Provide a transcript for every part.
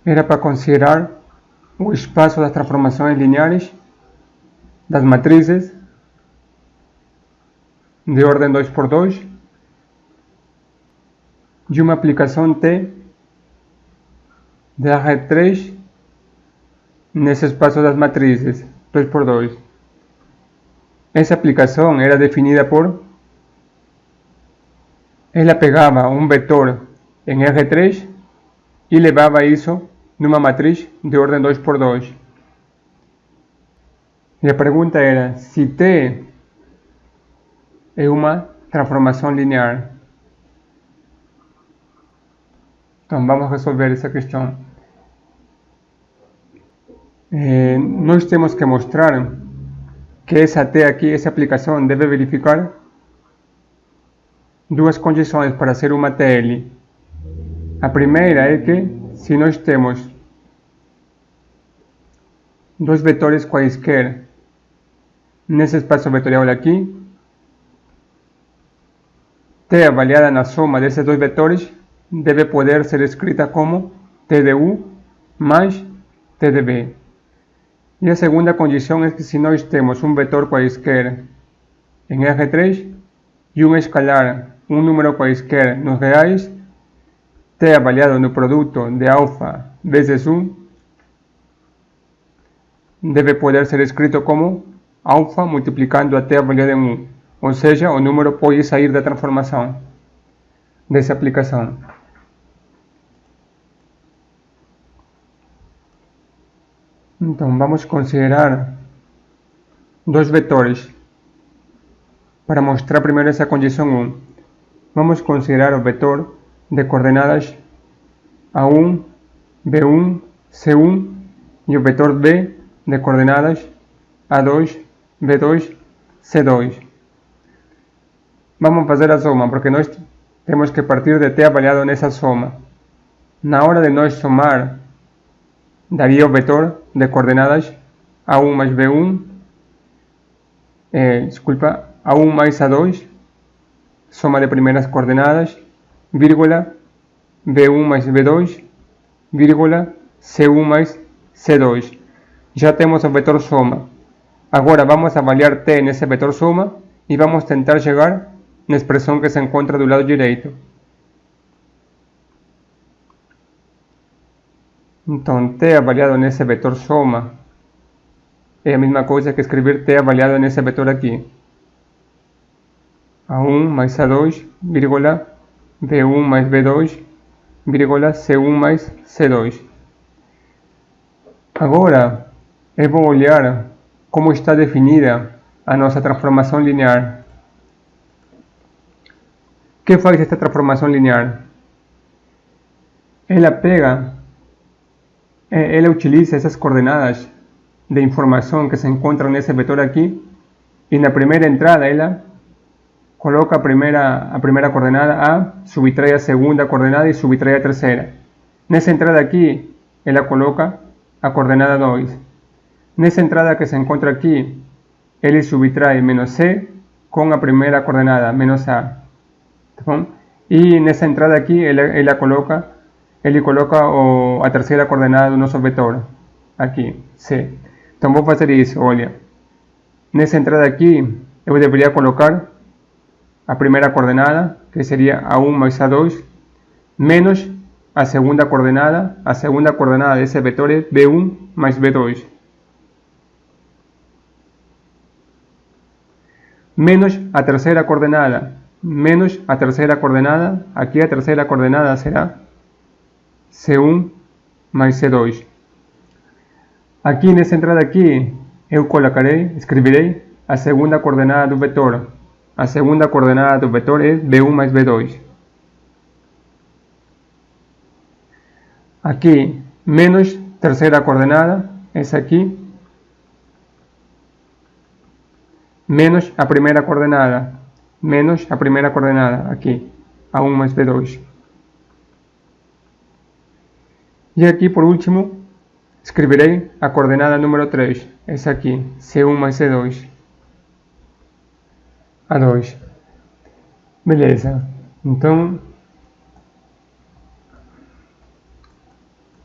era para considerar o espaço das transformações lineares das matrizes de ordem 2×2 de uma aplicação T de R3 nesse espaço das matrizes 2×2. Essa aplicação era definida por... Ela pegava um vetor em R3 e levava isso numa matriz de ordem 2×2. E a pergunta era se T é uma transformação linear. Então vamos resolver essa questão. Nós temos que mostrar que essa T aqui, essa aplicação, deve verificar duas condições para ser uma TL. A primeira é que, se nós temos dois vetores quaisquer nesse espaço vetorial aqui, T avaliada na soma desses dois vetores deve poder ser escrita como T de U mais T de B. E a segunda condição é que, se nós temos um vetor quaisquer em R3 e um escalar, um número quaisquer nos reais, T avaliado no produto de alfa vezes 1 deve poder ser escrito como alfa multiplicando a T avaliada em 1. Ou seja, o número pode sair da transformação dessa aplicação. Então, vamos considerar dois vetores. Para mostrar primeiro essa condição 1, vamos considerar o vetor de coordenadas A1, B1, C1 e o vetor B de coordenadas A2, B2, C2. Vamos fazer a soma, porque nós temos que partir de T avaliado nessa soma. Na hora de nós somar, daria o vetor de coordenadas A1 mais B1, A1 mais A2, soma de primeiras coordenadas, vírgula, B1 mais B2, vírgula, C1 mais C2. Já temos o vetor soma. Agora vamos avaliar T nesse vetor soma e vamos tentar chegar na expressão que se encontra do lado direito. Então, T avaliado nesse vetor soma é a mesma coisa que escrever T avaliado nesse vetor aqui. A1 mais A2, vírgula, B1 mais B2, vírgula, C1 mais C2. Agora, eu vou olhar como está definida a nossa transformação linear. O que faz esta transformação linear? Ela utiliza essas coordenadas de informação que se encontram nesse vetor aqui, e na primeira entrada ela coloca a primeira coordenada A, subtrai a segunda coordenada e subtrai a terceira. Nessa entrada aqui, ela coloca a coordenada 2. Nessa entrada que se encontra aqui, ele subtrai menos C com a primeira coordenada, menos A. Tá bom? E nessa entrada aqui, ele coloca a terceira coordenada do nosso vetor, aqui, C. Então vou fazer isso, olha. Nessa entrada aqui, eu deveria colocar a primeira coordenada, que seria A1 mais A2, menos a segunda coordenada desse vetor é B1 mais B2. Menos a terceira coordenada, aqui a terceira coordenada será C1 mais C2. Aqui nessa entrada aqui, eu escreverei a segunda coordenada do vetor. A segunda coordenada do vetor é B1 mais B2. Aqui, menos terceira coordenada, essa aqui, menos a primeira coordenada, aqui, A1 mais B2. E aqui, por último, escreverei a coordenada número 3, essa aqui, C1 mais C2. A2. Beleza. Então,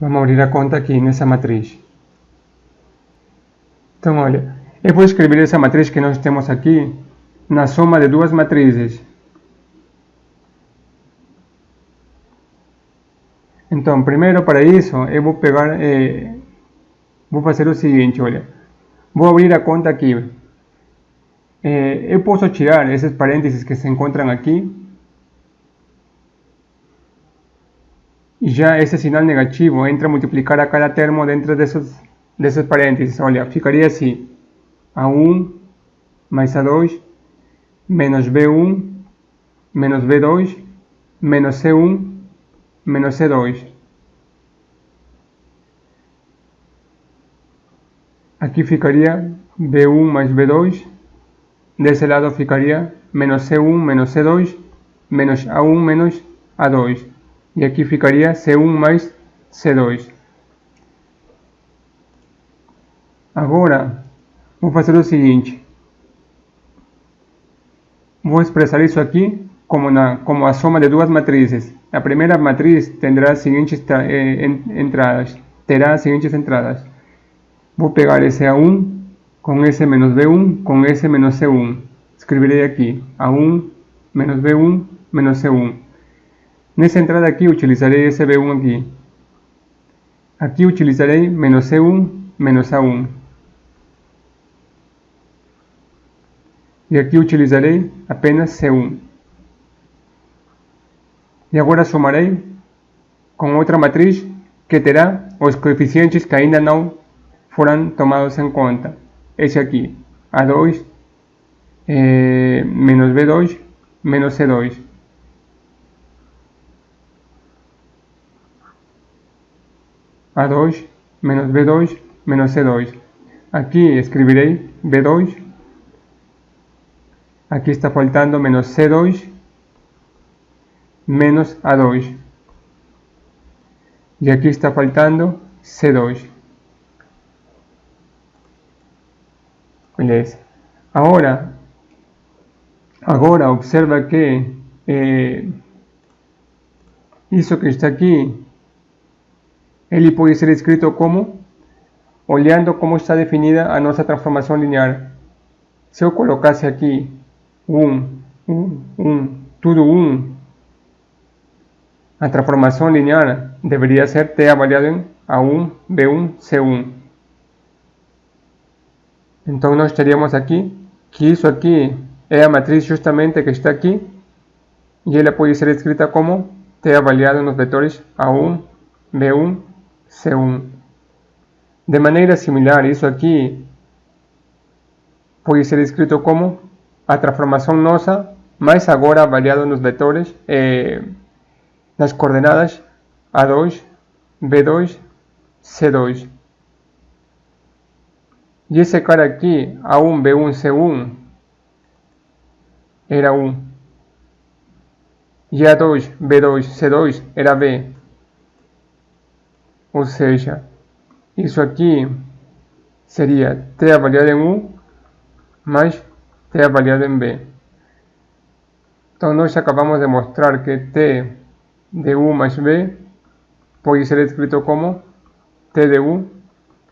Vamos abrir a conta aqui nessa matriz. Então, olha, eu vou escrever essa matriz que nós temos aqui na soma de duas matrizes. Então, primeiro para isso, eu vou pegar, vou fazer o seguinte, olha, vou abrir a conta aqui. Eu posso tirar esses parênteses que se encontram aqui. E já esse sinal negativo entra a multiplicar a cada termo dentro desses parênteses. Olha, ficaria assim, A1 mais A2 menos B1 menos B2 menos C1 menos C2. Aqui ficaria B1 mais B2. Desse lado ficaria menos C1 menos C2 menos A1 menos A2. E aqui ficaria C1 mais C2. Agora, vou fazer o seguinte. Vou expressar isso aqui como a soma de duas matrizes. A primeira matriz terá as seguintes entradas. Vou pegar esse A1 com esse menos B1 com esse menos C1. Escreverei aqui A1 menos B1 menos C1. Nessa entrada aqui utilizarei esse B1 aqui. Aqui utilizarei menos C1 menos A1. E aqui utilizarei apenas C1. E agora somarei com outra matriz que terá os coeficientes que ainda não foram tomados em conta. Esse aqui, A2 menos B2 menos C2. A2 menos B2 menos C2. Aqui escreverei B2. Aqui está faltando menos C2 menos A2. E aqui está faltando C2. Beleza. Agora observa que isso que está aqui, ele pode ser escrito como, olhando como está definida a nossa transformação linear. Se eu colocasse aqui tudo 1, a transformação linear deveria ser T avaliado em A1, B1, C1. Então nós teríamos aqui que isso aqui é a matriz justamente que está aqui, e ela pode ser escrita como T avaliado nos vetores A1, B1, C1. De maneira similar, isso aqui pode ser escrito como a transformação nossa, mas agora avaliado nos vetores, nas coordenadas A2, B2, C2. E esse cara aqui, A1, B1, C1, era 1. E A2, B2, C2 era B. Ou seja, isso aqui seria T avaliado em 1 mais T avaliado em B. Então nós acabamos de mostrar que T de U mais B pode ser escrito como T de U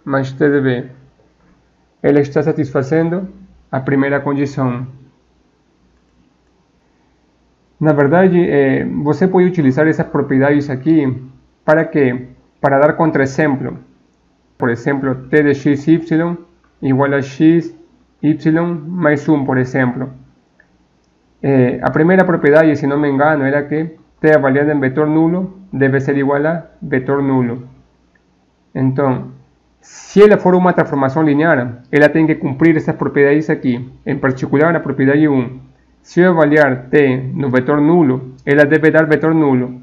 mais T de B. Ela está satisfazendo a primeira condição. Na verdade, você pode utilizar essas propriedades aqui para quê? Para dar contra-exemplo. Por exemplo, T de xy igual a xy mais 1, por exemplo. A primeira propriedade, se não me engano, era que T avaliado em vetor nulo deve ser igual a vetor nulo. Então, se ela for uma transformação linear, ela tem que cumprir essas propriedades aqui. Em particular, a propriedade 1. Se eu avaliar T no vetor nulo, ela deve dar vetor nulo.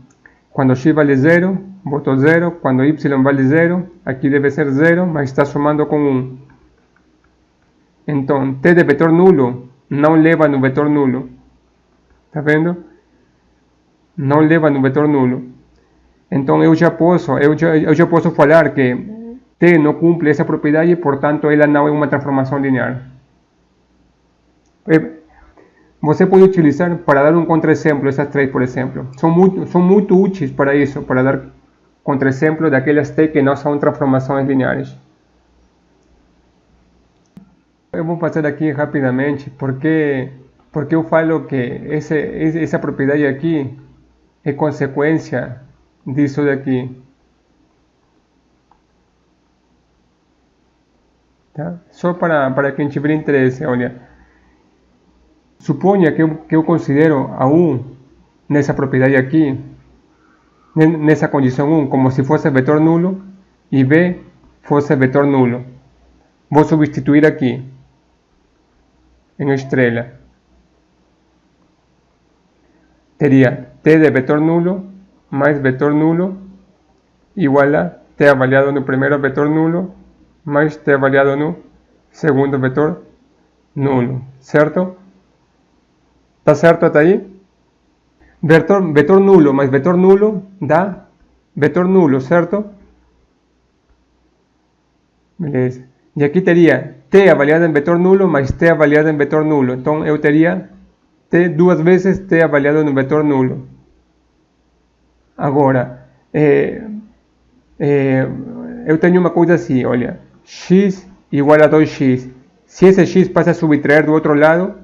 Quando x vale 0, boto 0. Quando y vale 0, aqui deve ser 0, mas está somando com 1. Então, T de vetor nulo não leva no vetor nulo. Está vendo? Não leva no vetor nulo. Então, eu já posso falar que T não cumpre essa propriedade, portanto, ela não é uma transformação linear. Você pode utilizar para dar um contra-exemplo essas três, por exemplo. São muito úteis para isso, para dar contra-exemplo daquelas t que não são transformações lineares. Eu vou passar aqui rapidamente porque eu falo que essa propriedade aqui é consequência disso daqui. Tá? Só para quem tiver interesse, olha. Suponha que eu considero a 1 nessa propriedade aqui, nessa condição 1, como se fosse vetor nulo e B fosse vetor nulo. Vou substituir aqui em estrela. Teria t de vetor nulo mais vetor nulo igual a t avaliado no primeiro vetor nulo mais t avaliado no segundo vetor nulo, certo? Tá certo até aí? Vetor nulo mais vetor nulo dá vetor nulo, certo? Beleza. E aqui teria t avaliado em vetor nulo mais t avaliado em vetor nulo. Então eu teria t duas vezes t avaliado no vetor nulo. Agora, eu tenho uma coisa assim, olha, x igual a 2x. Se esse x passa a subtrair do outro lado,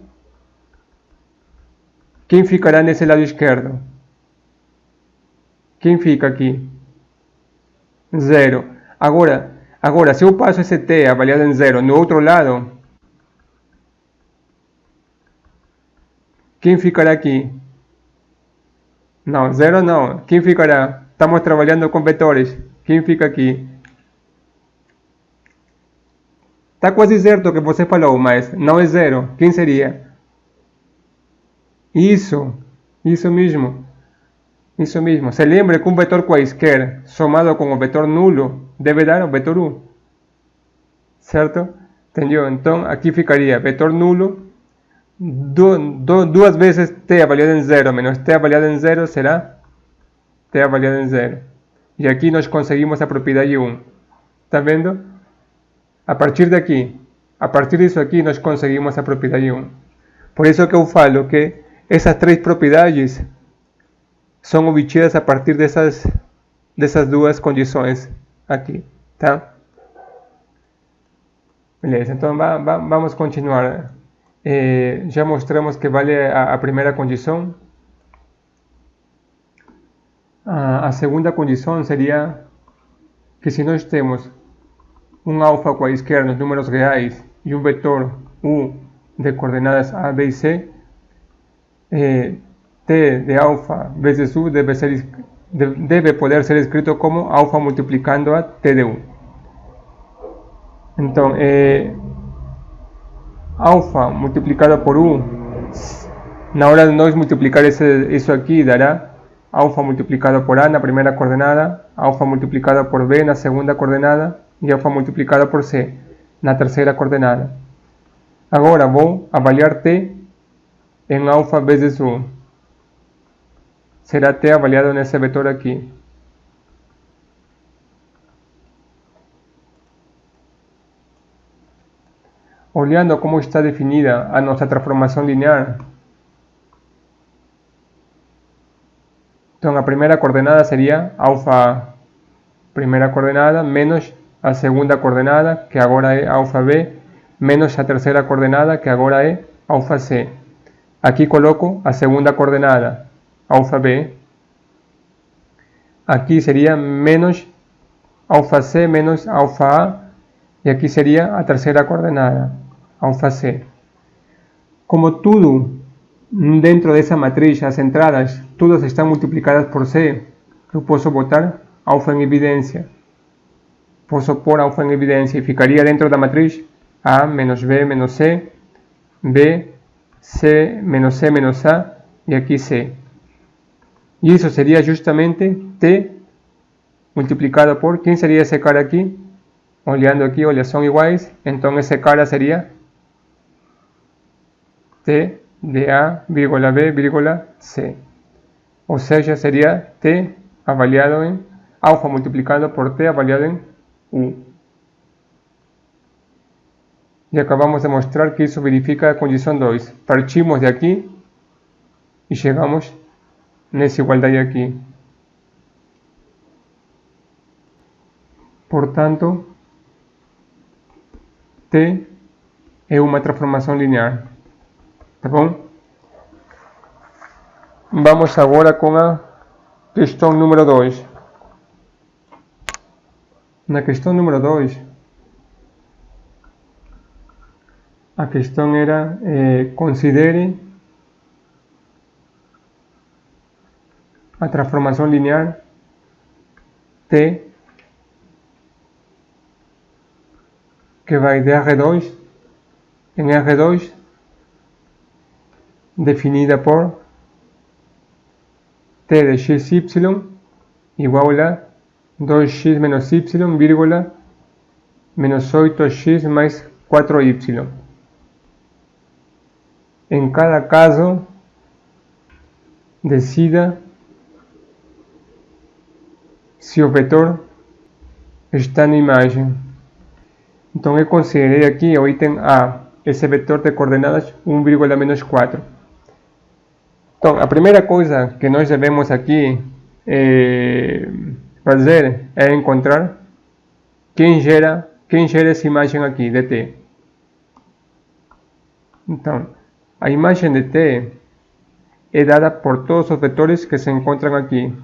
quem ficará nesse lado esquerdo? Quem fica aqui? 0. Agora, se eu passo esse t avaliado em 0 no outro lado, quem ficará aqui? Não, 0 não. Quem ficará? Estamos trabalhando com vetores. Quem fica aqui? Está quase certo o que você falou, mas não é 0. Quem seria? Isso mesmo. Isso mesmo. Se lembra que um vetor quaisquer somado com o vetor nulo deve dar o vetor 1. Certo? Entendeu? Então aqui ficaria vetor nulo. Duas vezes t avaliado em 0 menos t avaliado em 0 será t avaliado em 0. E aqui nós conseguimos a propriedade 1. Está vendo? A partir disso aqui, nós conseguimos a propriedade 1. Por isso que eu falo que essas três propriedades são obtidas a partir dessas duas condições aqui, tá? Beleza, então vamos continuar. Já mostramos que vale a primeira condição. A segunda condição seria que se nós temos um alfa quaisquer nos números reais e um vetor u de coordenadas a, b e c, t de alfa vezes u deve poder ser escrito como alfa multiplicando a t de u. Então, alfa multiplicado por u, na hora de nós multiplicar isso aqui, dará alfa multiplicado por a na primeira coordenada, alfa multiplicado por b na segunda coordenada e alfa multiplicado por c na terceira coordenada. Agora vou avaliar t em alfa vezes u. Será t avaliado nesse vetor aqui. Olhando como está definida a nossa transformação linear, então a primeira coordenada seria alfa primeira coordenada menos a segunda coordenada, que agora é alfa b, menos a terceira coordenada, que agora é alfa c. Aqui coloco a segunda coordenada, alfa b. Aqui seria menos alfa c menos alfa a, e aqui seria a terceira coordenada, alfa c. Como tudo dentro dessa matriz, as entradas, todas estão multiplicadas por c, eu posso botar alfa em evidência. Posso pôr alfa em evidência e ficaria dentro da matriz a menos b menos c, b, c menos a e aqui c. E isso seria justamente t multiplicado por, quem seria esse cara aqui? Olhando aqui, olha, são iguais, então esse cara seria t de a, vírgula b, vírgula c. Ou seja, seria t avaliado em alfa multiplicado por t avaliado em u. E acabamos de mostrar que isso verifica a condição 2. Partimos de aqui e chegamos nessa igualdade aqui. Portanto, T é uma transformação linear. Tá bom? Vamos agora com a questão número 2. Na questão número 2, a questão era considere a transformação linear T que vai de R2 em R2 definida por T de xy igual a 2x menos y, vírgula, menos 8x mais 4y. Em cada caso, decida se o vetor está na imagem. Então eu considerei aqui o item A, esse vetor de coordenadas 1, menos 4. Então, a primeira coisa que nós devemos aqui fazer é encontrar quem gera essa imagem aqui de T. Então, a imagem de T é dada por todos os vetores que se encontram aqui.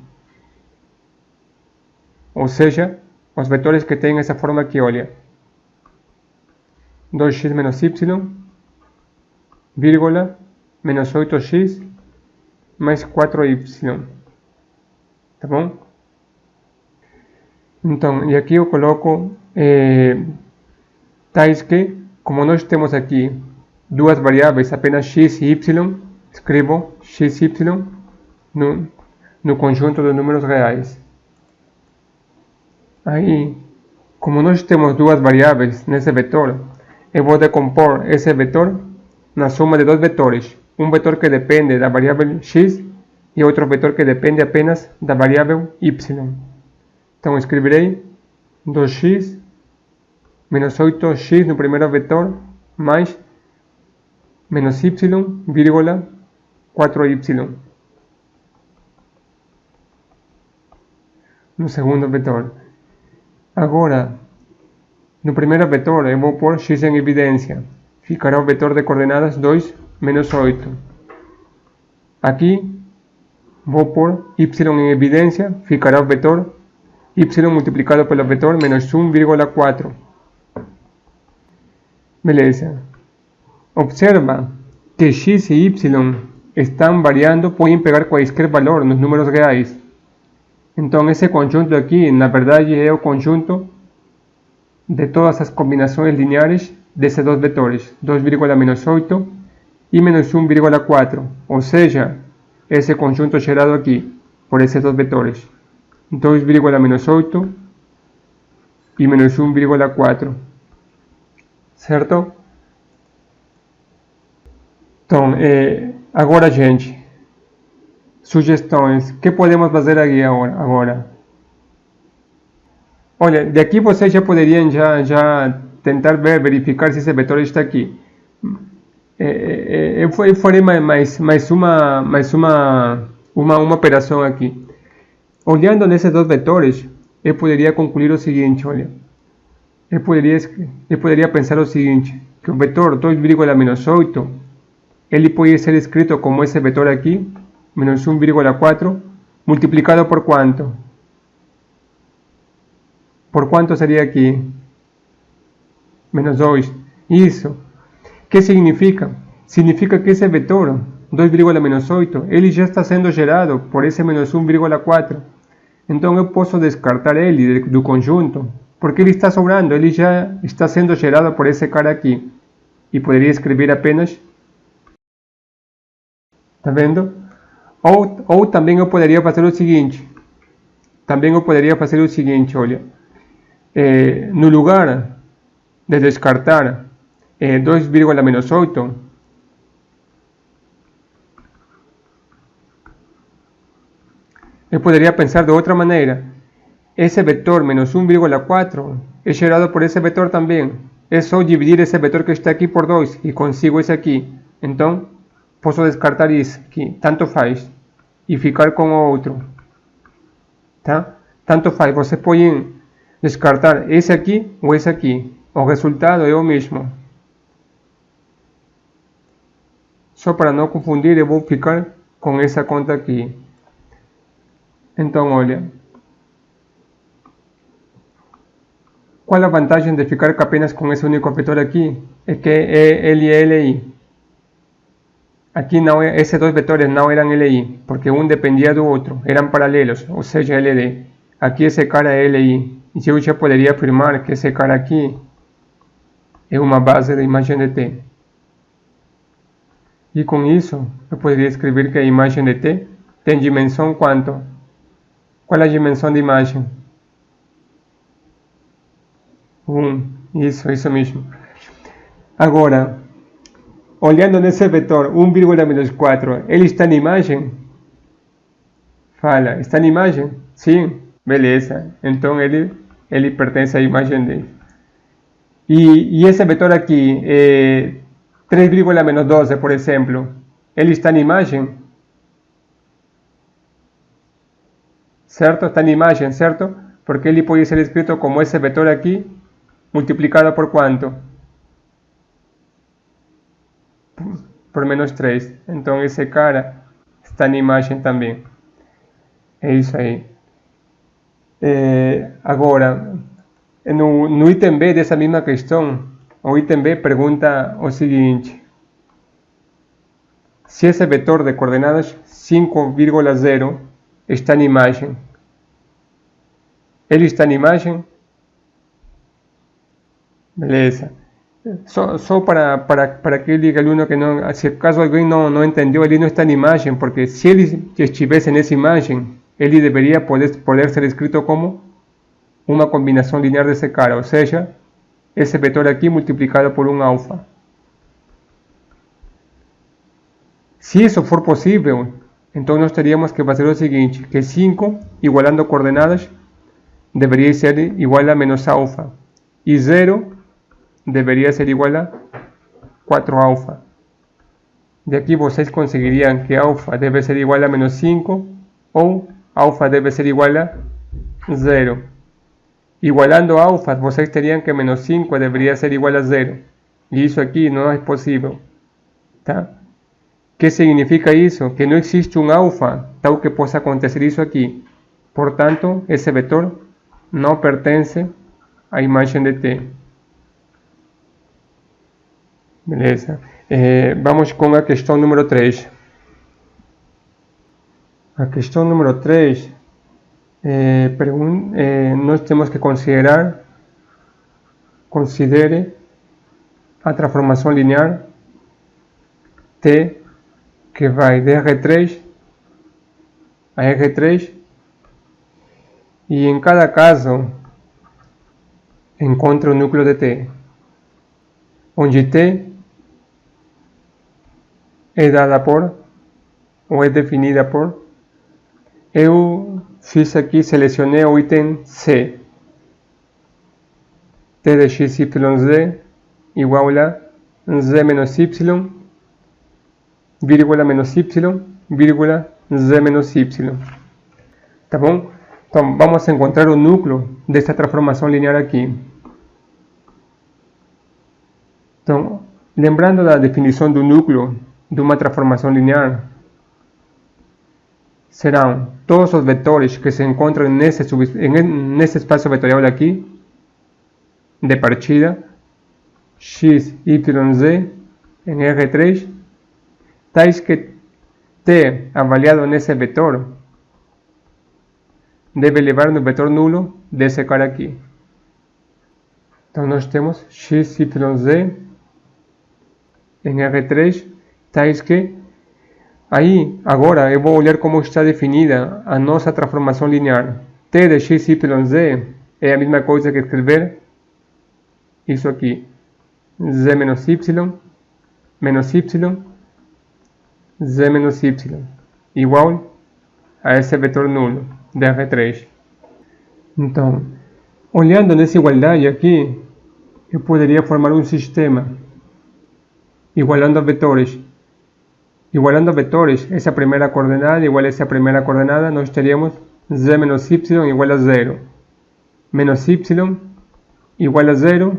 Ou seja, os vetores que têm essa forma aqui, olha. 2x menos y, vírgula, menos 8x, mais 4y. Tá bom? Então, e aqui eu coloco tais que, como nós temos aqui duas variáveis, apenas x e y, escrevo x e y no conjunto de números reais. Aí, como nós temos duas variáveis nesse vetor, eu vou decompor esse vetor na soma de dois vetores. Um vetor que depende da variável x e outro vetor que depende apenas da variável y. Então escreverei 2x menos 8x no primeiro vetor mais menos y, vírgula, 4y no segundo vetor. Agora, no primeiro vetor eu vou pôr x em evidência. Ficará o vetor de coordenadas 2, menos 8. Aqui vou pôr y em evidência. Ficará o vetor y multiplicado pelo vetor menos 1,4. Beleza. Observa que x e y estão variando, podem pegar qualquer valor nos números reais. Então esse conjunto aqui, na verdade, é o conjunto de todas as combinações lineares desses dois vetores, 2, menos 8 e menos 1,4, ou seja, esse conjunto gerado aqui por esses dois vetores, 2, menos 8 e menos 1,4, certo? Então, agora, gente, sugestões, o que podemos fazer aqui agora? Olha, daqui vocês já poderiam já tentar verificar se esse vetor está aqui. Eu farei mais uma operação aqui. Olhando nesses dois vetores, eu poderia concluir o seguinte, olha. Eu poderia pensar o seguinte, que o vetor 2, menos 8, ele pode ser escrito como esse vetor aqui, menos 1,4, multiplicado por quanto? Por quanto seria aqui? Menos 2. Isso. O que significa? Significa que esse vetor, 2, menos 8, ele já está sendo gerado por esse menos 1,4. Então eu posso descartar ele do conjunto, porque ele está sobrando, ele já está sendo gerado por esse cara aqui. E poderia escrever apenas... Tá vendo? Ou também eu poderia fazer o seguinte. Olha. No lugar de descartar 2, menos 8, eu poderia pensar de outra maneira. Esse vetor menos 1,4 é gerado por esse vetor também. É só dividir esse vetor que está aqui por 2 e consigo esse aqui. Então, posso descartar isso aqui, tanto faz, e ficar com o outro. Tá? Tanto faz, você pode descartar esse aqui ou esse aqui. O resultado é o mesmo. Só para não confundir, eu vou ficar com essa conta aqui. Então, olha. Qual a vantagem de ficar apenas com esse único vetor aqui? É que é LI. Aqui não é, esses dois vetores não eram LI, porque um dependia do outro, eram paralelos, ou seja, LD. Aqui esse cara é LI. E eu já poderia afirmar que esse cara aqui é uma base da imagem de T. E com isso, eu poderia escrever que a imagem de T tem dimensão quanto? Qual é a dimensão da imagem? 1. Isso mesmo. Agora, olhando nesse vetor 1,-4, ele está na imagem? Fala, está na imagem? Sim, beleza. Então ele pertence à imagem dele. E esse vetor aqui, 3,-12, por exemplo, ele está na imagem? Certo? Está na imagem, certo? Porque ele pode ser escrito como esse vetor aqui, multiplicado por quanto? Por menos 3. Então esse cara está na imagem também. É isso aí. Agora, no item B dessa mesma questão, o item B pergunta o seguinte: se esse vetor de coordenadas 5,0 está na imagem, ele está na imagem? Beleza. Só para aquele aluno que não, se acaso alguém não entendeu, ele não está na imagem, porque se ele estivesse nessa imagem, ele deveria poder ser escrito como uma combinação linear desse cara, ou seja, esse vetor aqui multiplicado por um alfa. Se isso for possível, então nós teríamos que fazer o seguinte, que 5 igualando coordenadas deveria ser igual a menos alfa, e 0 deveria ser igual a 4 alfa. De aqui vocês conseguiriam que alfa deve ser igual a menos 5 ou alfa deve ser igual a 0. Igualando alfa, vocês teriam que menos 5 deveria ser igual a 0. E isso aqui não é possível. Tá? O que significa isso? Que não existe um alfa tal que possa acontecer isso aqui. Portanto, esse vetor não pertence à imagem de T. Beleza. Vamos com a questão número 3. A questão número 3, nós temos que considere a transformação linear T que vai de R3 a R3 e em cada caso encontre o núcleo de T, onde T é dada por, ou é definida por, eu fiz aqui, selecionei o item C, T de x, y, z igual a z menos y, vírgula menos y, vírgula z menos y. Tá bom? Então, vamos encontrar o núcleo dessa transformação linear aqui. Então, lembrando da definição do núcleo de uma transformação linear, serão todos os vetores que se encontram nesse espaço vetorial aqui, de partida, x, y, z, em R3, tais que T avaliado nesse vetor deve levar no vetor nulo desse cara aqui. Então nós temos x, y, z em R3, tais que aí, agora eu vou olhar como está definida a nossa transformação linear. T de x, y, z é a mesma coisa que escrever isso aqui. Z menos y, z menos y, igual a esse vetor nulo de R3. Então, olhando nessa igualdade aqui, eu poderia formar um sistema igualando vetores. Igualando vetores, essa primeira coordenada igual a essa primeira coordenada, nós teríamos z menos y igual a 0. menos y igual a 0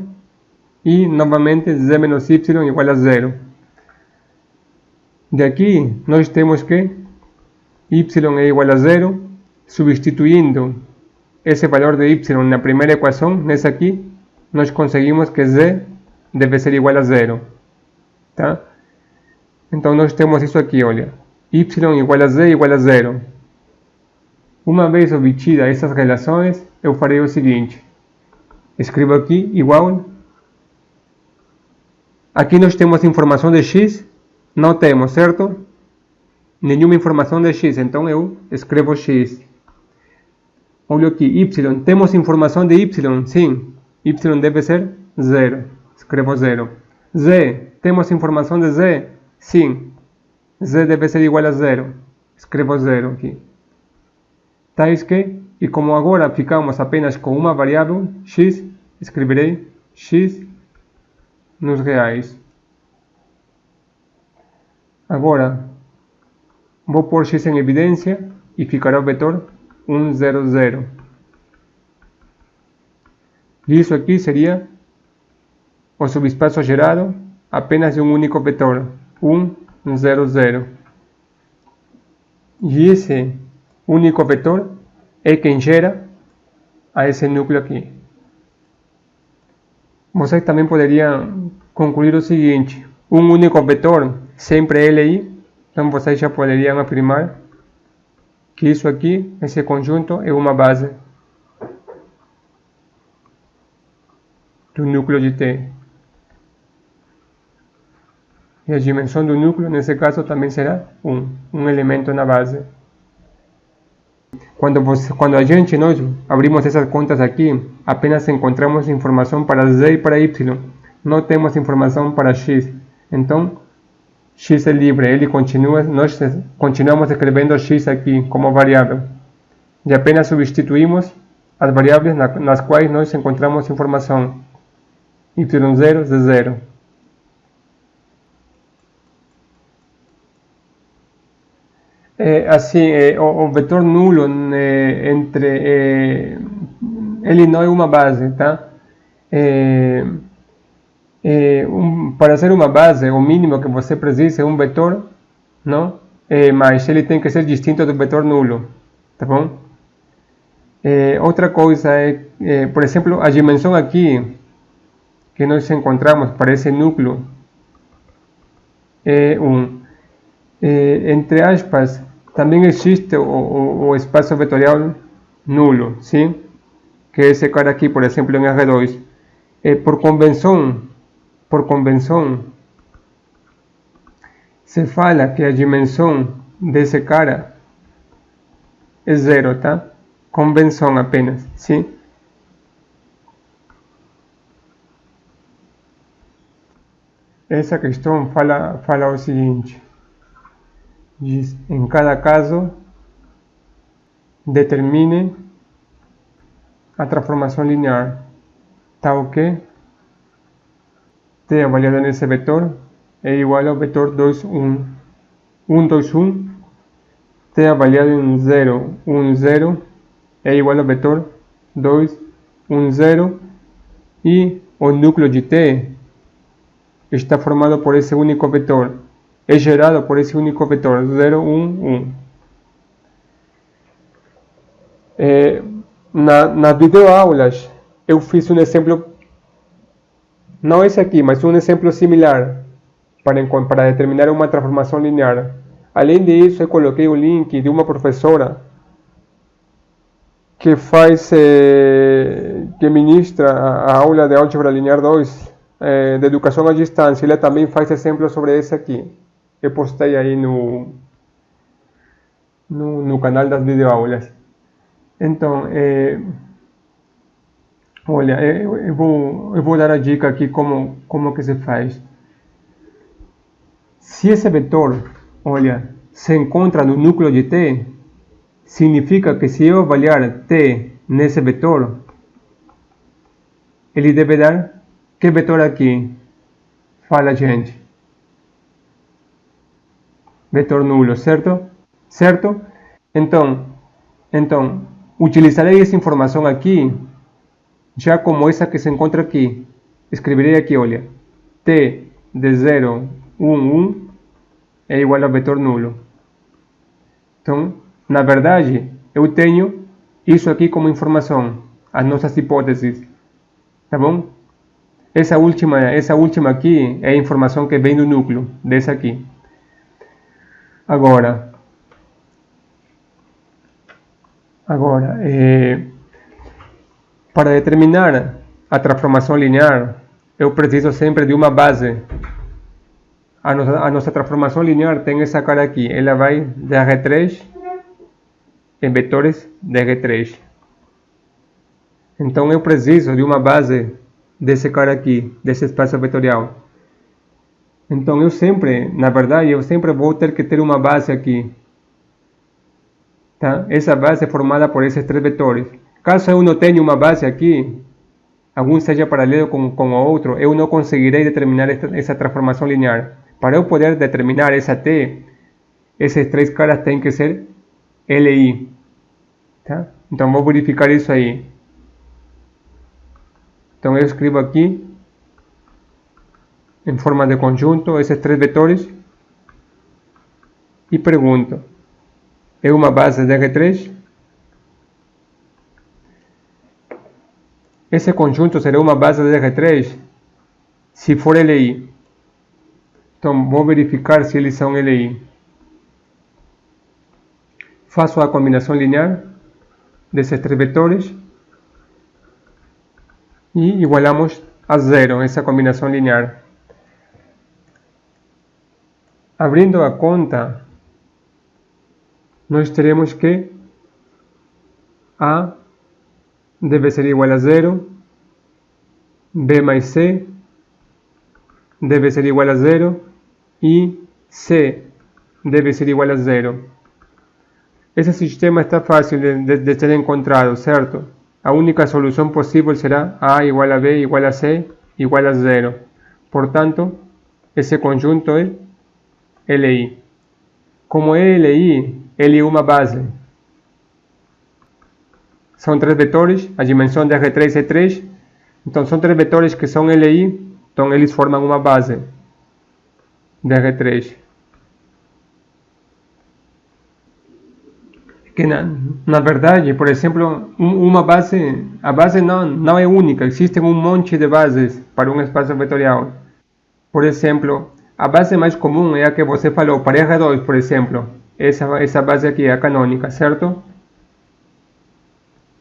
y novamente z menos y igual a 0. De aquí nós temos que y é igual a 0, substituindo esse valor de y na primeira equação, nessa aqui, nós conseguimos que z deve ser igual a 0. Tá? Então nós temos isso aqui, olha, y igual a z igual a 0. Uma vez obtidas essas relações, eu farei o seguinte, escrevo aqui igual, aqui nós temos informação de x, não temos, certo? Nenhuma informação de x, então eu escrevo x. Olha aqui, y, temos informação de y, sim, y deve ser 0, escrevo 0. Z, temos informação de z, sim, z deve ser igual a 0, escrevo 0 aqui. Tais que, e como agora ficamos apenas com uma variável, x, escreverei x nos reais. Agora, vou pôr x em evidência e ficará o vetor 1, 0, 0. E isso aqui seria o subespaço gerado apenas de um único vetor, 1, 0, 0. E esse único vetor é quem gera a esse núcleo aqui. Vocês também poderiam concluir o seguinte, um único vetor sempre é LI, então vocês já poderiam afirmar que isso aqui, esse conjunto, é uma base do núcleo de T. E a dimensão do núcleo, nesse caso, também será um elemento na base. Quando nós abrimos essas contas aqui, apenas encontramos informação para z e para y, não temos informação para x. Então, x é livre, nós continuamos escrevendo x aqui como variável. E apenas substituímos as variáveis nas quais nós encontramos informação. y0, z0. Assim, o vetor nulo ele não é uma base, tá? Para ser uma base, o mínimo que você precisa é um vetor, não? Mas ele tem que ser distinto do vetor nulo, tá bom? Outra coisa é, por exemplo, a dimensão aqui que nós encontramos para esse núcleo é 1. Entre aspas, também existe o espaço vetorial nulo, sim? Que é esse cara aqui, por exemplo, em R2. Por convenção, se fala que a dimensão desse cara é 0, tá? Convenção apenas, sim? Essa questão fala o seguinte, diz, em cada caso, determine a transformação linear, tal que T avaliado nesse vetor é igual ao vetor 2, 1. 1, 2, 1. T avaliado em 0, 1, 0 é igual ao vetor 2, 1, 0. E o núcleo de T está formado por esse único vetor. É gerado por esse único vetor, 0, 1, 1. Nas videoaulas, eu fiz um exemplo, não esse aqui, mas um exemplo similar, para determinar uma transformação linear. Além disso, eu coloquei o link de uma professora que ministra a aula de álgebra linear 2, de educação à distância. Ela também faz exemplos sobre esse aqui. Eu postei aí no canal das videoaulas. Então, olha, eu vou dar a dica aqui como que se faz. Se esse vetor, olha, se encontra no núcleo de T, significa que se eu avaliar T nesse vetor, ele deve dar que vetor aqui? Fala, gente. Vetor nulo, certo? Certo? Então, utilizarei essa informação aqui já como essa que se encontra aqui, escreverei aqui, olha, t de 0, 1, 1 é igual ao vetor nulo. Então, na verdade, eu tenho isso aqui como informação, as nossas hipóteses, tá bom? Essa última aqui é a informação que vem do núcleo, dessa aqui. Agora, para determinar a transformação linear, eu preciso sempre de uma base. A nossa transformação linear tem essa cara aqui, ela vai de R3 em vetores de R3. Então eu preciso de uma base desse cara aqui, desse espaço vetorial. Então eu sempre, na verdade, eu sempre vou ter que ter uma base aqui. Tá? Essa base é formada por esses três vetores. Caso eu não tenha uma base aqui, algum seja paralelo com o outro, eu não conseguirei determinar essa transformação linear. Para eu poder determinar essa T, esses três caras têm que ser LI. Tá? Então vou verificar isso aí. Então eu escrevo aqui, em forma de conjunto, esses três vetores e pergunto, é uma base de R3? Esse conjunto será uma base de R3 se for LI. Então vou verificar se eles são LI. Faço a combinação linear desses três vetores e igualamos a zero essa combinação linear. Abrindo a conta, nós teremos que A deve ser igual a zero, B mais C deve ser igual a zero e C deve ser igual a zero. Esse sistema está fácil de ser encontrado, certo? A única solução possível será A igual a B igual a C igual a zero. Portanto, esse conjunto é LI. Como é LI, ele é uma base. São três vetores, a dimensão de R3 é 3. Então são três vetores que são LI, então eles formam uma base de R3. Que na verdade, por exemplo, uma base, a base não é única, existem um monte de bases para um espaço vetorial. Por exemplo, a base mais comum é a que você falou, para R2, por exemplo. Essa base aqui é a canônica, certo?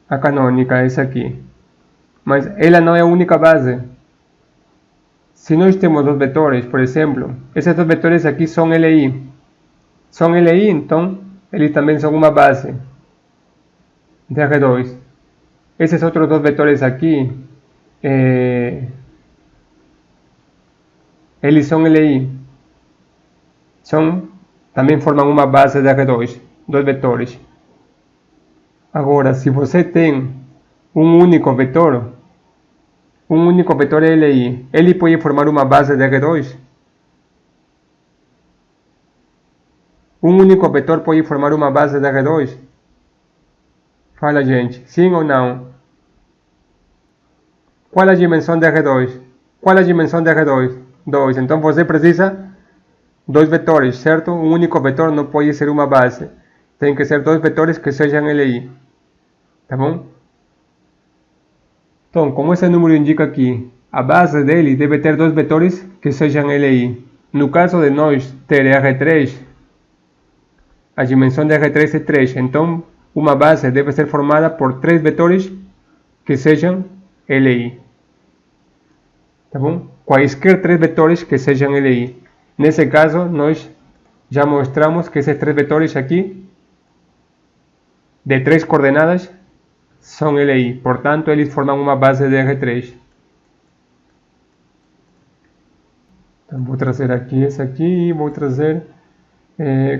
A canônica é essa aqui. Mas ela não é a única base. Se nós temos dois vetores, por exemplo, esses dois vetores aqui são LI. São LI, então eles também são uma base de R2. Esses outros dois vetores aqui, eles são LI. Também formam uma base de R2, dois vetores. Agora, se você tem um único vetor LI, ele pode formar uma base de R2? Um único vetor pode formar uma base de R2? Fala, gente, sim ou não? Qual a dimensão de R2? Qual a dimensão de R2? 2. Então você precisa dois vetores, certo? Um único vetor não pode ser uma base. Tem que ser dois vetores que sejam LI. Tá bom? Então, como esse número indica aqui, a base dele deve ter dois vetores que sejam LI. No caso de nós ter R3, a dimensão de R3 é 3. Então, uma base deve ser formada por três vetores que sejam LI. Tá bom? Quaisquer três vetores que sejam LI. Nesse caso, nós já mostramos que esses três vetores aqui, de três coordenadas, são LI. Portanto, eles formam uma base de R3. Então, vou trazer aqui esse aqui e vou trazer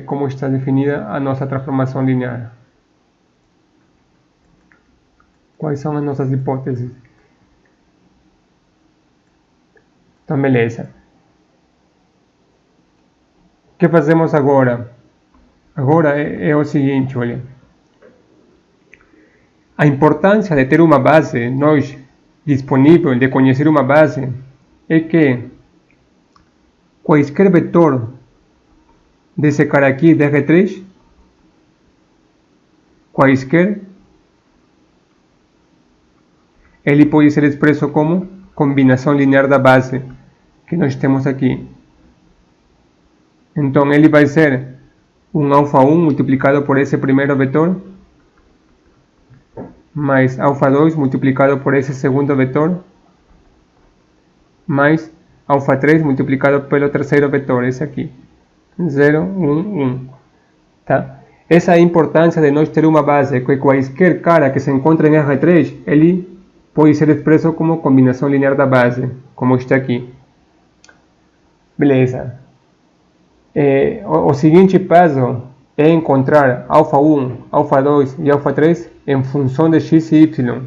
como está definida a nossa transformação linear. Quais são as nossas hipóteses? Então, beleza. O que fazemos agora? Agora é o seguinte, olha. A importância de ter uma base, nós disponível de conhecer uma base é que qualquer vetor desse cara aqui, de R3, quaisquer, ele pode ser expresso como combinação linear da base que nós temos aqui. Então ele vai ser um alfa 1 multiplicado por esse primeiro vetor, mais alfa 2 multiplicado por esse segundo vetor, mais alfa 3 multiplicado pelo terceiro vetor, esse aqui, 0, 1, 1. Tá? Essa é a importância de nós ter uma base, que qualquer cara que se encontra em R3, ele pode ser expresso como combinação linear da base, como está aqui. Beleza. O seguinte passo é encontrar alfa 1, alfa 2 e alfa 3 em função de x e y.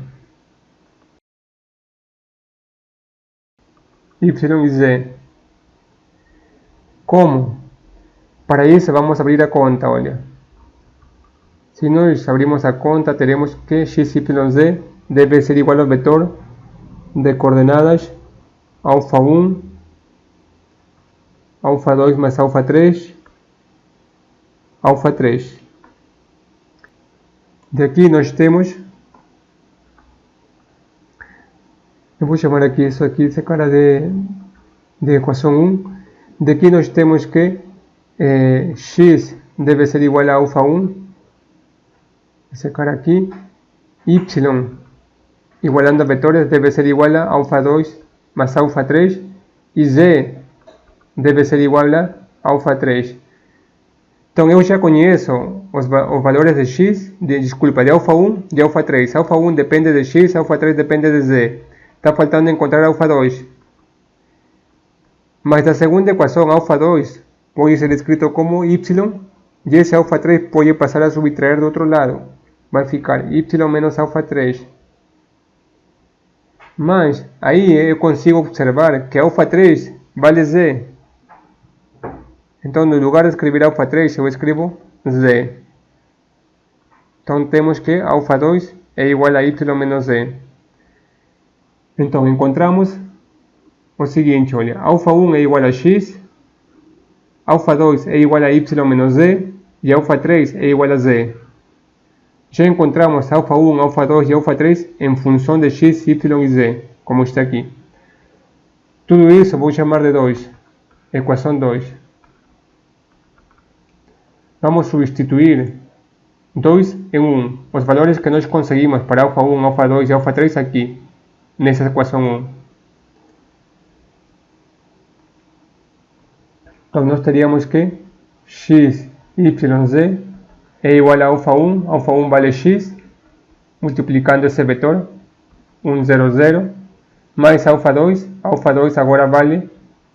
Y e z. Como? Para isso vamos abrir a conta, olha. Se nós abrimos a conta, teremos que x, y, z deve ser igual ao vetor de coordenadas alfa 1, alfa 2 mais alfa 3, alfa 3. Daqui nós temos, eu vou chamar aqui isso aqui, esse cara de equação 1. Daqui nós temos que x deve ser igual a alfa 1, esse cara aqui, y igualando a vetores deve ser igual a alfa 2 mais alfa 3 e z deve ser igual a alfa 3. Então eu já conheço os valores de x, de alfa 1 e de alfa 3. Alfa 1 depende de x, alfa 3 depende de z. Está faltando encontrar alfa 2. Mas a segunda equação, alfa 2, pode ser escrito como y, e esse alfa 3 pode passar a subtrair do outro lado. Vai ficar y menos alfa 3. Mas aí eu consigo observar que alfa 3 vale z. Então, no lugar de escrever alfa 3, eu escrevo z. Então, temos que alfa 2 é igual a y menos z. Então, encontramos o seguinte, olha. Alfa 1 é igual a x, alfa 2 é igual a y menos z, e alfa 3 é igual a z. Já encontramos alfa 1, alfa 2 e alfa 3 em função de x, y e z, como está aqui. Tudo isso vou chamar de 2, equação 2. Vamos substituir 2 em 1, os valores que nós conseguimos para alfa 1, alfa 2 e alfa 3 aqui, nessa equação 1. Então nós teríamos que x, y, z é igual a alfa 1 vale x, multiplicando esse vetor, 1, 0, 0, mais alfa 2 agora vale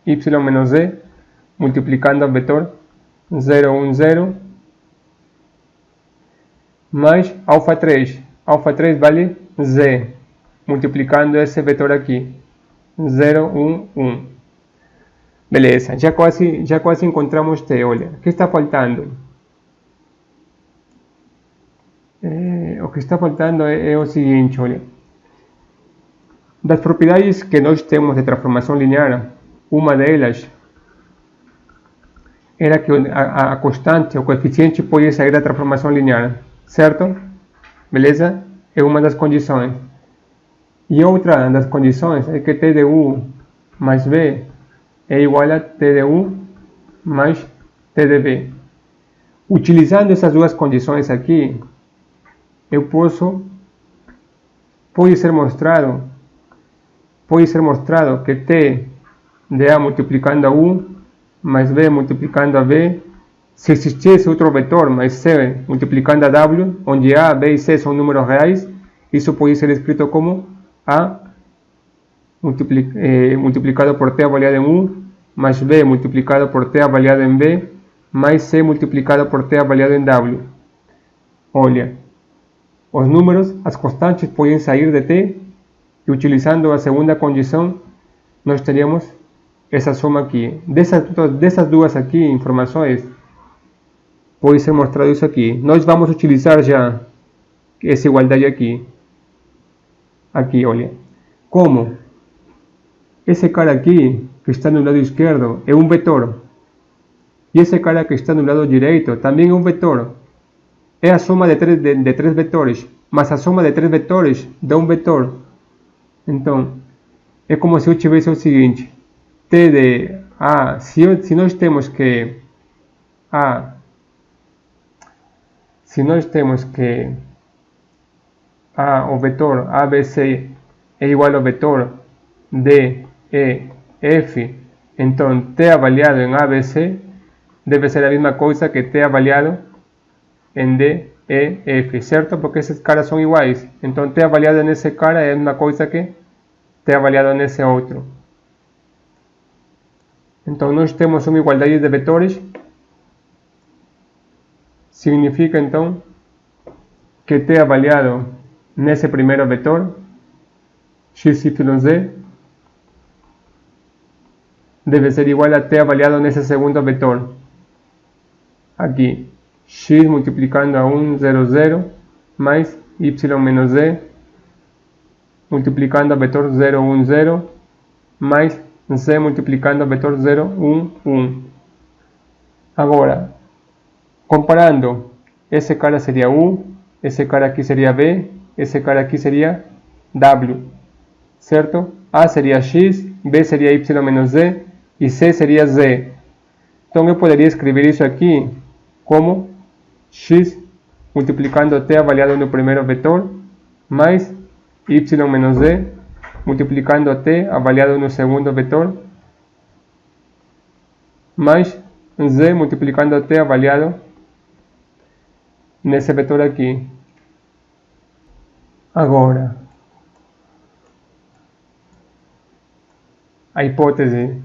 y menos z, multiplicando o vetor 0, 1, 0, mais alfa 3 vale z, multiplicando esse vetor aqui, 0, 1, 1. Beleza, já quase encontramos t, olha, o que está faltando? O que está faltando é o seguinte, olha. Das propriedades que nós temos de transformação linear, uma delas era que a constante, o coeficiente pode sair da transformação linear, certo? Beleza? É uma das condições. E outra das condições é que t de u mais b é igual a t de u mais t de b. Utilizando essas duas condições aqui, pode ser mostrado que t de a multiplicando a u mais b multiplicando a b, se existisse outro vetor mais c multiplicando a w, onde a, b e c são números reais, isso pode ser escrito como a multiplicado por t avaliado em u, mais b multiplicado por t avaliado em b, mais c multiplicado por t avaliado em w. Olha, os números, as constantes podem sair de t, e utilizando a segunda condição, nós teríamos essa soma aqui. Dessas duas aqui informações, pode ser mostrado isso aqui. Nós vamos utilizar já essa igualdade aqui. Aqui, olha. Como esse cara aqui, que está no lado esquerdo, é um vetor. E esse cara que está no lado direito também é um vetor. É a soma de três vetores, mas a soma de três vetores dá um vetor. Então, é como se eu tivesse o seguinte: T de A, se nós temos que o vetor ABC é igual ao vetor D, E, F, então T avaliado em ABC deve ser a mesma coisa que T avaliado em D, E, F, certo? Porque esses caras são iguais. Então T avaliado nesse cara é a mesma coisa que T avaliado nesse outro. Então nós temos uma igualdade de vetores. Significa então que T avaliado nesse primeiro vetor, x, y, z, deve ser igual a T avaliado nesse segundo vetor. Aqui, x multiplicando a 1, 0, 0, mais y menos z, multiplicando a vetor 0, 1, 0, mais z multiplicando a vetor 0, 1, 1. Agora, comparando, esse cara seria U, esse cara aqui seria B, esse cara aqui seria W, certo? A seria X, B seria Y menos Z e C seria Z. Então eu poderia escrever isso aqui como X multiplicando T avaliado no primeiro vetor, mais Y menos Z multiplicando T avaliado no segundo vetor, mais Z multiplicando T avaliado nesse vetor aqui. Agora, a hipótese.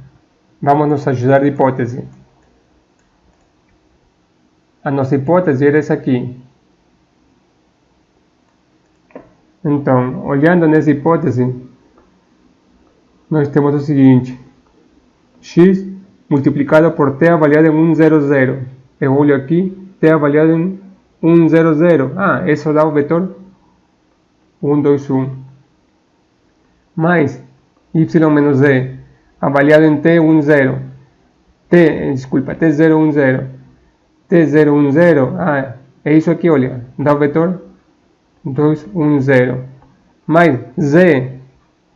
Vamos nos ajudar de hipótese. A nossa hipótese era essa aqui. Então, olhando nessa hipótese, nós temos o seguinte: x multiplicado por t avaliado em 1, 0, 0. Eu olho aqui, t avaliado em 1, 0, 0. Ah, isso dá o vetor 1, 2, 1. Mais y menos z avaliado em t, 1, 0. T0, 1, 0. T0, 1, 0. Ah, é isso aqui, olha. Dá o vetor 2, 1, 0. Mais z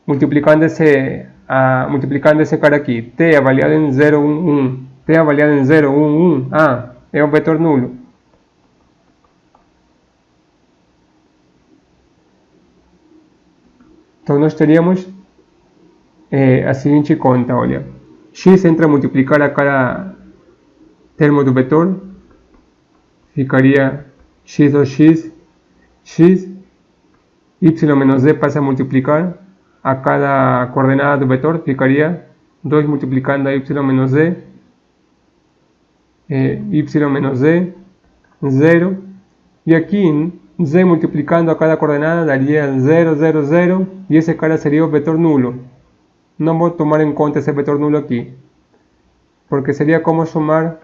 multiplicando esse cara aqui. T avaliado em 0, 1, 1. T avaliado em 0, 1, 1. Ah, é o vetor nulo. Então nós teríamos a seguinte conta, olha. X entra a multiplicar a cada termo do vetor. Ficaria x 2x, x, y menos z passa a multiplicar a cada coordenada do vetor. Ficaria 2 multiplicando a y menos z, y menos z, 0. E aqui, z multiplicando a cada coordenada daria 0, 0, 0. E esse cara seria o vetor nulo. Não vou tomar em conta esse vetor nulo aqui, porque seria como somar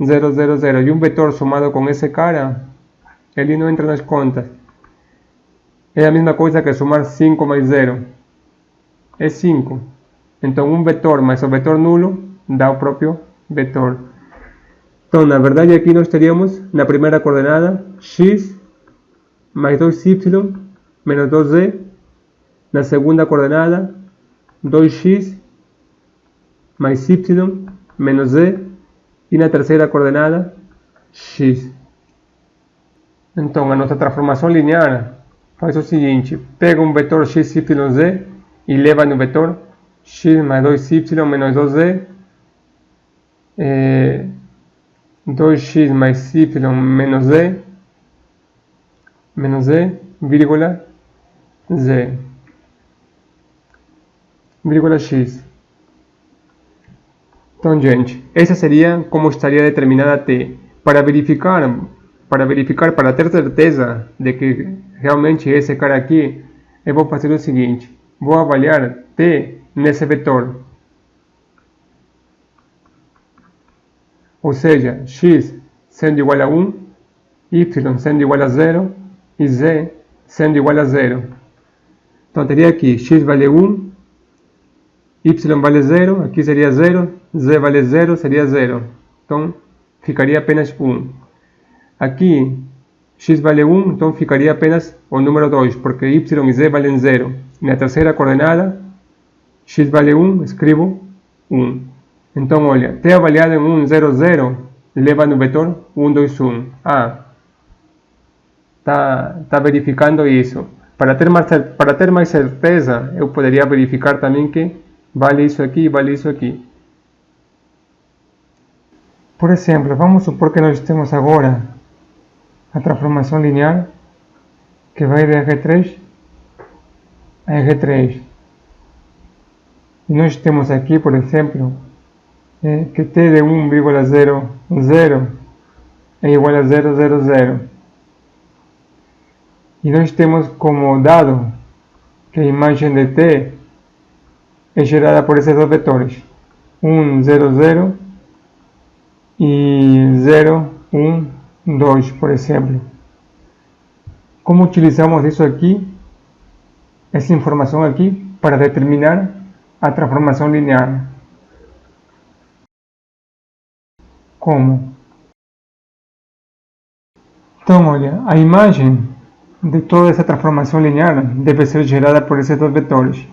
0, 0, 0. E um vetor somado com esse cara, ele não entra nas contas. É a mesma coisa que somar 5 mais 0. É 5. Então um vetor mais o vetor nulo dá o próprio vetor. Então, na verdade, aqui nós teríamos na primeira coordenada x mais 2y menos 2z. Na segunda coordenada 2x mais y menos z. E na terceira coordenada x. Então, a nossa transformação linear faz o seguinte: pega um vetor x, y, z e leva no vetor x mais 2y menos 2z, 2x mais y menos z, vírgula z, vírgula x. Então, gente, essa seria como estaria determinada t. Para verificar, para ter certeza de que realmente esse cara aqui, eu vou fazer o seguinte: vou avaliar t nesse vetor. Ou seja, x sendo igual a 1, y sendo igual a 0 e z sendo igual a 0. Então teria aqui x vale 1, y vale 0, aqui seria 0, z vale 0, seria 0. Então ficaria apenas 1. Aqui x vale 1, então ficaria apenas o número 2, porque y e z valem 0. Na terceira coordenada, x vale 1, escrevo 1. Então, olha, t avaliado em 1, 0, 0, leva no vetor 1, 2, 1. Está verificando isso. Para ter mais certeza, eu poderia verificar também que vale isso aqui e vale isso aqui. Por exemplo, vamos supor que nós temos agora a transformação linear que vai de R3 a R3. E nós temos aqui, por exemplo, que t de 1,00 é igual a 0, 0, 0. E nós temos como dado que a imagem de t é gerada por esses dois vetores, 1, 0, 0 e 0, 1, 2, por exemplo. Como utilizamos isso aqui, essa informação aqui, para determinar a transformação linear? Como? Então, olha, a imagem de toda essa transformação linear deve ser gerada por esses dois vetores.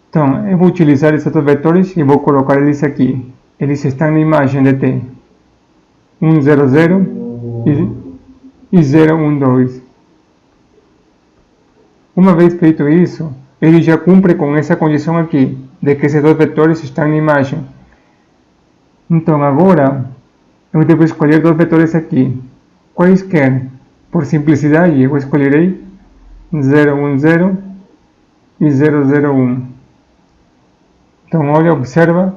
Então, eu vou utilizar esses dois vetores e vou colocar eles aqui. Eles estão na imagem de t. 1, 0, 0 e 0, 1, 2. Uma vez feito isso, ele já cumpre com essa condição aqui, de que esses dois vetores estão na imagem. Então, agora, eu devo escolher dois vetores aqui. Quaisquer. Por simplicidade, eu escolherei 0, 1, 0 e 0, 0, 1. Então, olha, observa.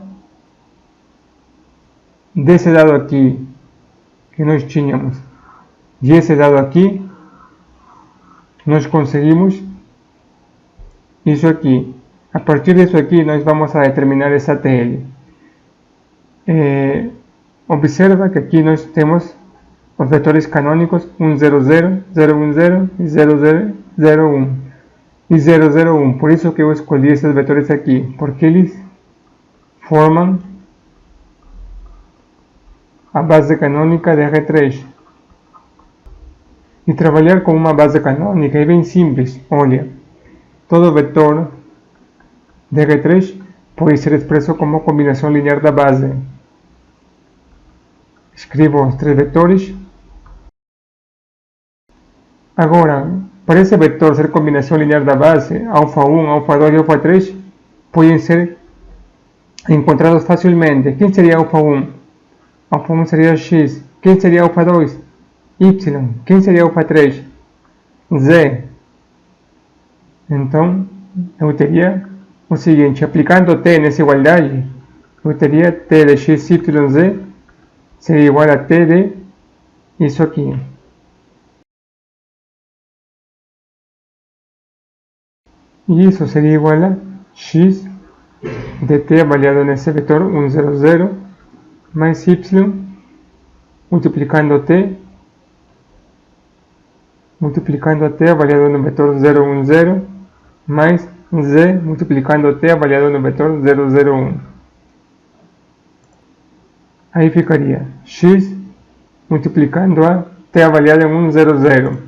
Desse dado aqui que nós tínhamos e esse dado aqui, nós conseguimos isso aqui. A partir disso aqui, nós vamos a determinar essa TL. Observa que aqui nós temos os vetores canônicos 1, 0, 0, 0, 1, 0 e 0, 0, 0, 1 e 0, 0, 1. Por isso que eu escolhi esses vetores aqui, porque eles formam a base canônica de R3. E trabalhar com uma base canônica é bem simples. Olha, todo vetor de R3 pode ser expresso como combinação linear da base. Escrevo os três vetores. Agora, para esse vetor ser combinação linear da base, alfa 1, alfa 2 e alfa 3 podem ser encontrados facilmente. Quem seria alfa 1? Alfa 1 seria x. Quem seria alfa 2? Y. Quem seria alfa 3? Z. Então, eu teria o seguinte, aplicando t nessa igualdade, eu teria t de x, y, z seria igual a t de isso aqui. E isso seria igual a x de t avaliado nesse vetor 1, 0, 0 mais y multiplicando t avaliado no vetor 0, 1, 0 mais z multiplicando t avaliado no vetor 0, 0, 1. Aí ficaria x multiplicando a t avaliado em 1, 0, 0.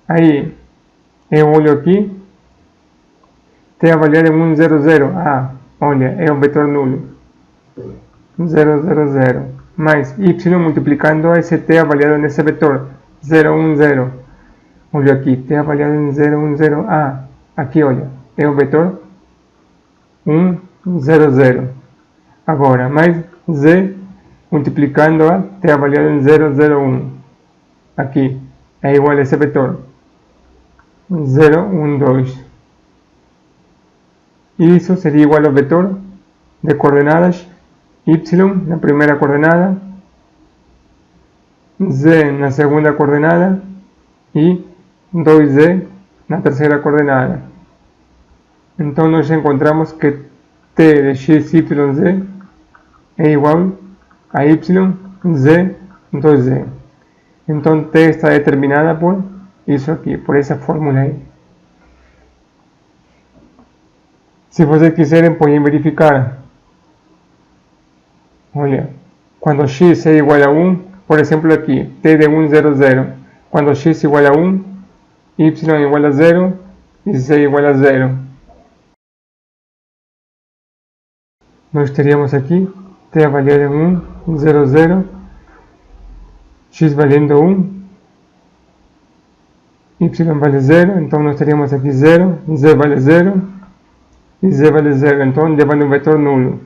Aí eu olho aqui, t avaliado em 1, 0, 0. Olha, é um vetor nulo. 0, 0, 0. Mais y multiplicando a esse t avaliado nesse vetor 0, 1, 0. Olha aqui, t avaliado em 0, 1, 0. Aqui, olha, é o vetor 1, 0, 0. Agora, mais z multiplicando a t avaliado em 0, 0, 1. Aqui, é igual a esse vetor 0, 1, 2. E isso seria igual ao vetor de coordenadas y na primeira coordenada, z na segunda coordenada e 2z na terceira coordenada. Então nós encontramos que t de x, y, z é igual a y, z, 2z. Então t está determinada por isso aqui, por essa fórmula aí. Se vocês quiserem, podem verificar. Olha, quando x é igual a 1, por exemplo aqui, t de 1, 0, 0. Quando x é igual a 1, y é igual a 0 e z é igual a 0. Nós teríamos aqui t avaliado em 1, 0, 0, x valendo 1, y vale 0, então nós teríamos aqui 0, z vale 0 e z vale 0, então d vale um vetor nulo.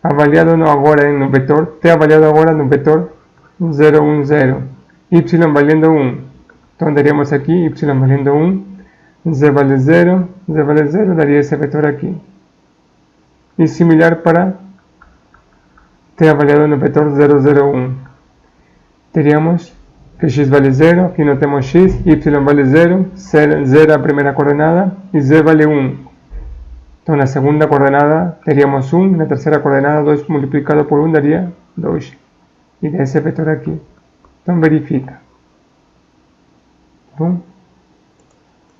Avaliado agora no vetor, t avaliado agora no vetor 0, 1, 0, y valendo 1, então daríamos aqui y valendo 1, z vale 0, daria esse vetor aqui. E similar para t avaliado no vetor 0, 0, 1. Teríamos que x vale 0, aqui não temos x, y vale 0, 0 a primeira coordenada e z vale 1. Então na segunda coordenada teríamos 1, na terceira coordenada 2 multiplicado por 1 daria 2. E dá esse vetor aqui. Então verifica. Bom,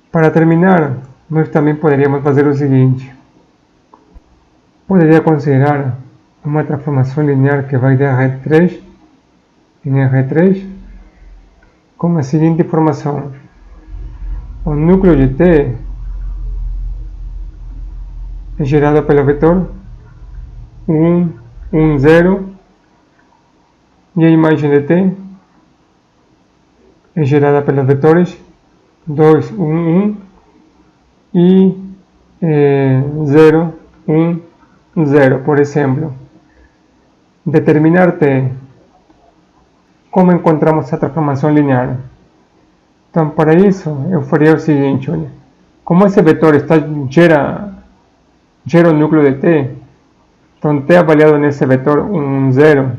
para terminar, nós também poderíamos fazer o seguinte. Poderia considerar uma transformação linear que vai de R3 em R3 com a seguinte informação. O núcleo de T é gerado pelo vetor 1, 1, 0 e a imagem de T é gerada pelos vetores 2, 1, 1 e 0, 1, 0, por exemplo. Determinar T. Como encontramos a transformação linear? Então, para isso, eu faria o seguinte, olha. Como esse vetor gera o núcleo de T, então T avaliado nesse vetor 1, 0,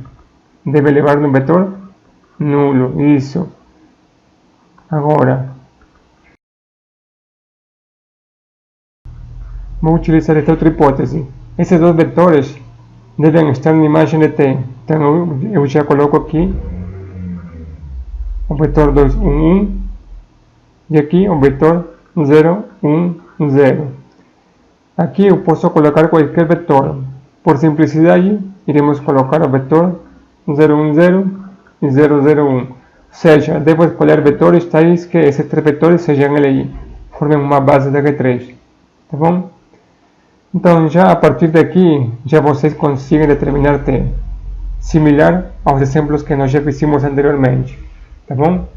deve levar no vetor nulo, isso. Agora, vou utilizar esta outra hipótese. Esses dois vetores devem estar na imagem de T. Então eu já coloco aqui o vetor 2, 1, 1 e aqui o vetor 0, 1, 0. Aqui eu posso colocar qualquer vetor. Por simplicidade, iremos colocar o vetor 0, 1, 0 e 0, 0, 1. Ou seja, devo escolher vetores tais que esses três vetores sejam LI, formem uma base de R3. Tá bom? Então, já a partir daqui, já vocês conseguem determinar T, similar aos exemplos que nós já fizemos anteriormente. Tá bom?